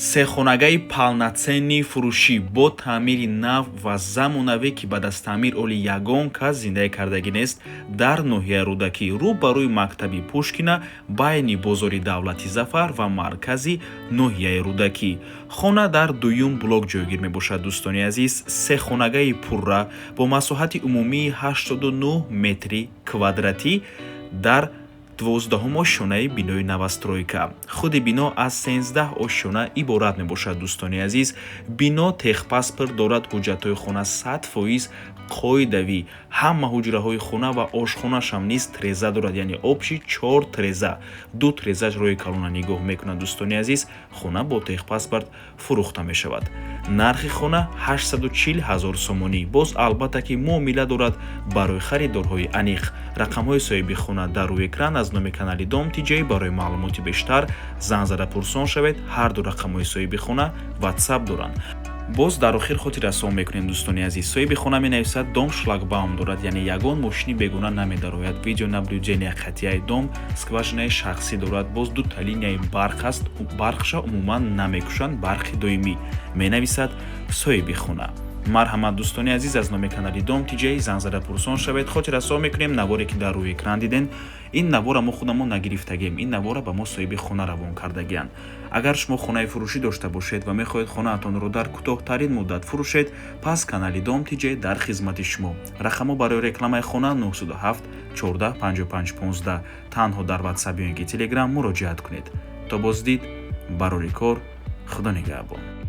сехонагаи полноценни фурӯшӣ бо таъмири нав ва замонавӣ ки ба дастаъмир оли ягон кас зиндаи кардагӣ нест дар ноҳияи рӯдакӣ рӯ ба рӯи мактаби пушкина байни бозори давлати зафар ва маркази ноҳияи рӯдакӣ. хона дар дуюм блок ҷойгир мебошад. дӯстони азиз, сехонагаи пурра бо масоҳати умумии 89 метри квадратӣ дар 12 ошшонаи бинои новостройка. худи бино аз 13 ошшона иборат мебошад. дӯстони азиз, бино техпаспорт дорад, ҳуҷҷатҳои хона 100% қоидавӣ. ҳама ҳуҷраҳои хона ва ошхонашам низ треза дорад, яъне обши 4 треза. 2 трезаш рӯи калона нигоҳ мекунад. дӯстони азиз, хона бо техпаспорт фурӯхта мешавад. нархи хона 840 000 сомонӣ. боз албатта ки муомила дорад барои харидорҳои аниқ. рақамҳои соҳиби хона дар рӯи экран. аз номи канали Дом TJ барои маълумоти бештар занг зада пурсон шавед. ҳарду рақамҳои соҳиби хона WhatsApp доранд. боз дар охир хотир расом мекунем. дӯстони азиз, соҳиби хона менависад дом шлагбаум дорад, яъне ягон мошини бегона намедарояд. видеонаблюдения хатияи дом скважинаи шахсӣ дорад. боз дута линияи барқ аст. барқша умуман намекушанд, барқи доимӣ, менависад соҳиби хона. марҳамат дӯстони азиз, аз номи канали Дом TJ занг зада пурсон шавед. хотир расом мекунем наворе ки дар рӯи экран диден. ин навора мо худамон нагирифтагем. ин навора ба мо соҳиби хона равон кардагианд. агар шумо хонаи фурӯшӣ дошта бошед ва мехоҳед хонаатонро дар кӯтоҳтарин муддат фурӯшед, пас канали Дом TJ дар хизмати шумо. рақамҳо барои рекламаи хона 907 14 55 15. танҳо дар WhatsApp ё ин ки Telegram муроҷиат кунед. то боздид, барори кор, худо нигаҳбон.